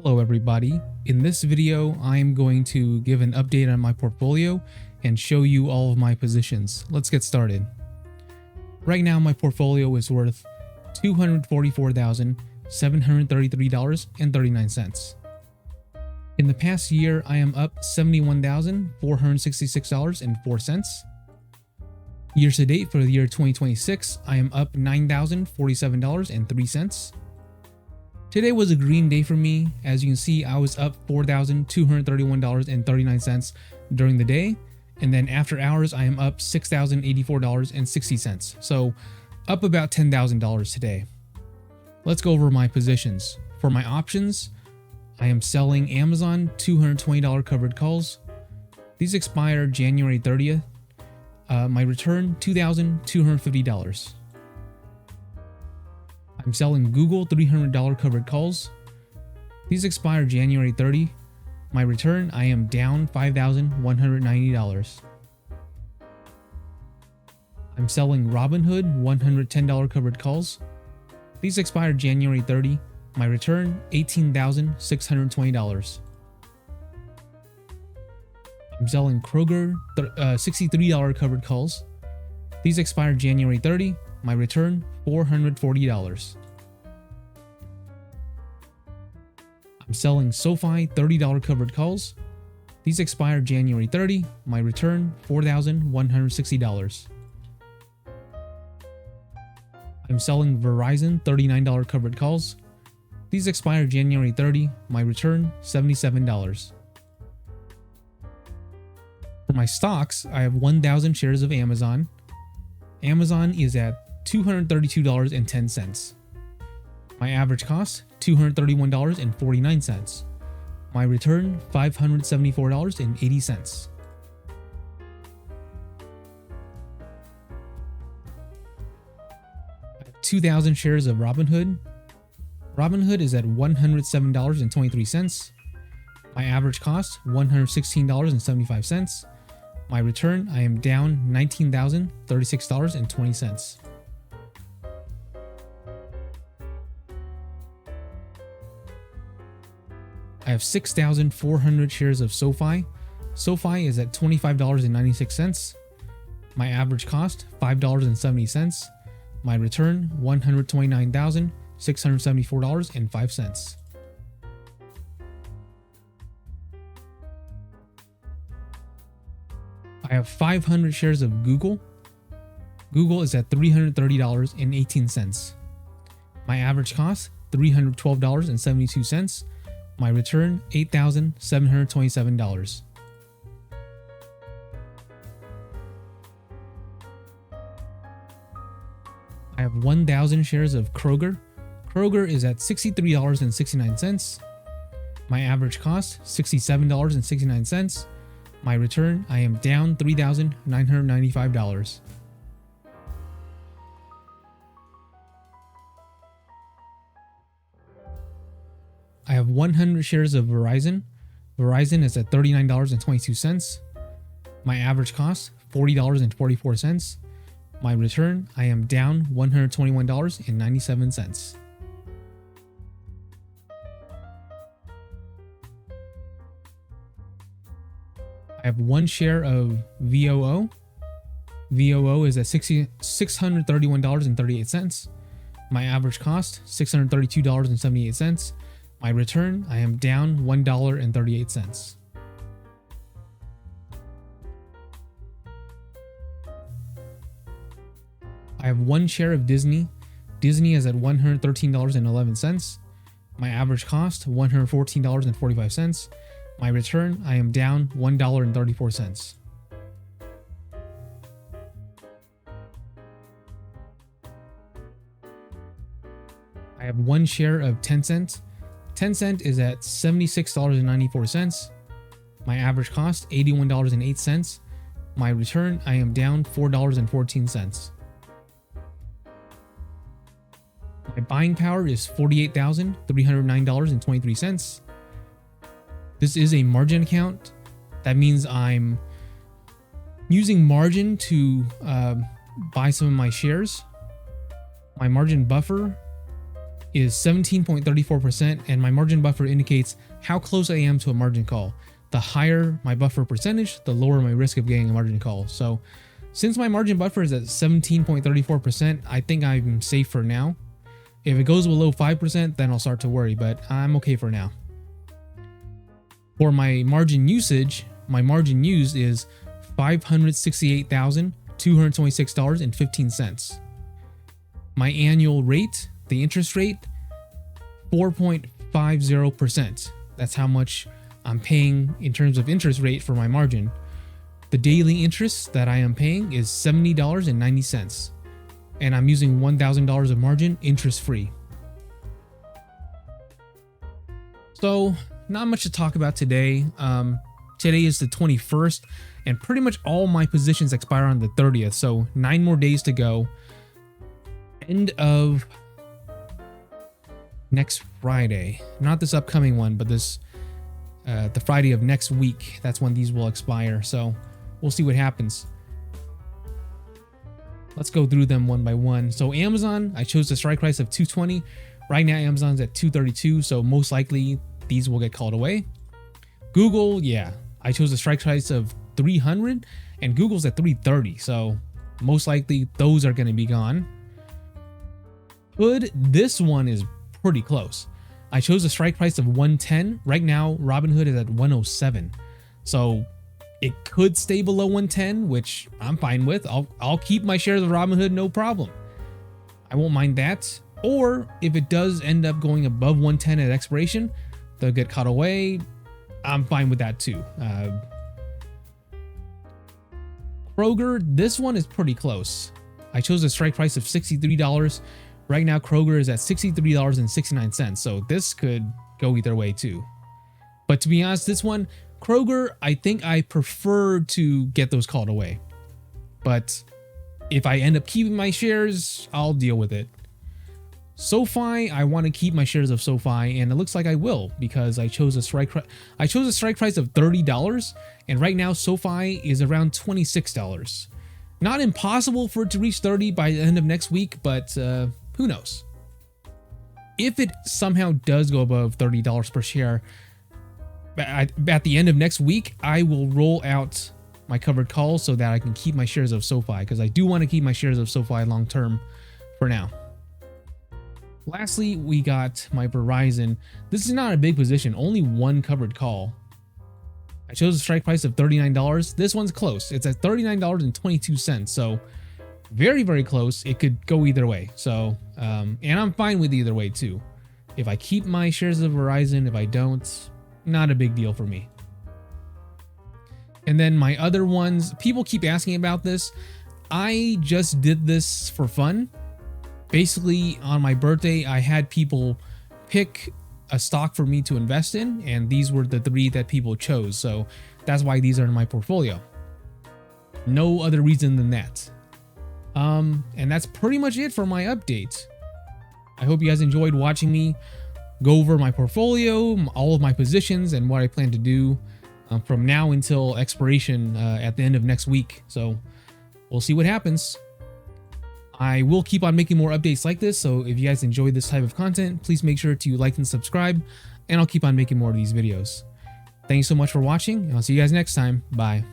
Hello everybody. In this video, I'm going to give an update on my portfolio and show you all of my positions. Let's get started. Right now, my portfolio is worth $244,733.39. In the past year, I am up $71,466.04. Year to date for the year 2026, I am up $9,047.03. Today was a green day for me. As you can see, I was up $4,231.39 during the day. And then after hours, I am up $6,084.60. So up about $10,000 today. Let's go over my positions. For my options, I am selling Amazon $220 covered calls. These expire January 30th. My return, $2,250. I'm selling Google $300 covered calls. These expire January 30. My return, I am down $5,190. I'm selling Robinhood $110 covered calls. These expire January 30. My return, $18,620. I'm selling Kroger $63 covered calls. These expire January 30. My return, $440. I'm selling SoFi $30 covered calls. These expire January 30. My return, $4,160. I'm selling Verizon $39 covered calls. These expire January 30. My return, $77. For my stocks, I have 1,000 shares of Amazon. Amazon is at $232.10. My average cost, $231.49. My return, $574.80. 2,000 shares of Robinhood. Robinhood is at $107.23. My average cost, $116.75. My return, I am down $19,036.20. I have 6,400 shares of SoFi. SoFi is at $25.96. My average cost, $5.70. My return, $129,674.05. I have 500 shares of Google. Google is at $330.18. My average cost, $312.72. My return, $8,727. I have 1,000 shares of Kroger. Kroger is at $63.69. My average cost, $67.69. My return, I am down $3,995. I have 100 shares of Verizon. Verizon is at $39.22. My average cost, $40.44. My return, I am down $121.97. I have 1 share of VOO. VOO is at $631.38. My average cost, $632.78. My return, I am down $1.38. I have 1 share of Disney. Disney is at $113.11. My average cost, $114.45. My return, I am down $1.34. I have 1 share of Tencent. Tencent is at $76.94. My average cost, $81.08. My return, I am down $4.14. My buying power is $48,309.23. This is a margin account. That means I'm using margin to buy some of my shares. My margin buffer is 17.34%, and my margin buffer indicates how close I am to a margin call. The higher my buffer percentage, the lower my risk of getting a margin call. So since my margin buffer is at 17.34%, I think I'm safe for now. If it goes below 5%, then I'll start to worry, but I'm okay for now. For my margin usage, my margin used is $568,226.15. My annual rate, the interest rate, 4.50%. That's how much I'm paying in terms of interest rate for my margin. The daily interest that I am paying is $70.90, and I'm using $1,000 of margin interest free. So not much to talk about today. Today is the 21st, and pretty much all my positions expire on the 30th. So 9 more days to go. End of next Friday, not this upcoming one, but this the Friday of next week. That's when these will expire. So we'll see what happens. Let's go through them one by one. So Amazon, I chose the strike price of 220. Right now Amazon's at 232, so most likely these will get called away. Google, yeah, I chose a strike price of 300 and Google's at 330, so most likely those are going to be gone. Hood, this one is pretty close. I chose a strike price of 110. Right now Robinhood is at 107, so it could stay below 110, which I'm fine with. I'll keep my shares of Robinhood, no problem. I won't mind that. Or if it does end up going above 110 at expiration, they'll get caught away. I'm fine with that too. Kroger, this one is pretty close. I chose a strike price of $63. Right now Kroger is at $63.69, so this could go either way too. But to be honest, this one, Kroger, I think I prefer to get those called away. But if I end up keeping my shares, I'll deal with it. SoFi, I want to keep my shares of SoFi, and it looks like I will because I chose a strike price of $30, and right now SoFi is around $26. Not impossible for it to reach 30 by the end of next week, but who knows? If it somehow does go above $30 per share, at the end of next week, I will roll out my covered calls so that I can keep my shares of SoFi, because I do want to keep my shares of SoFi long term for now. Lastly, we got my Verizon. This is not a big position, only one covered call. I chose a strike price of $39. This one's close. It's at $39.22, so very, very close. It could go either way. So, and I'm fine with either way too. If I keep my shares of Verizon, if I don't, not a big deal for me. And then my other ones, people keep asking about this. I just did this for fun. Basically, on my birthday, I had people pick a stock for me to invest in, and these were the 3 that people chose. So that's why these are in my portfolio. No other reason than that. And that's pretty much it for my update. I hope you guys enjoyed watching me go over my portfolio, all of my positions, and what I plan to do from now until expiration at the end of next week. So we'll see what happens. I will keep on making more updates like this, so if you guys enjoy this type of content, please make sure to like and subscribe, and I'll keep on making more of these videos. Thank you so much for watching, and I'll see you guys next time. Bye.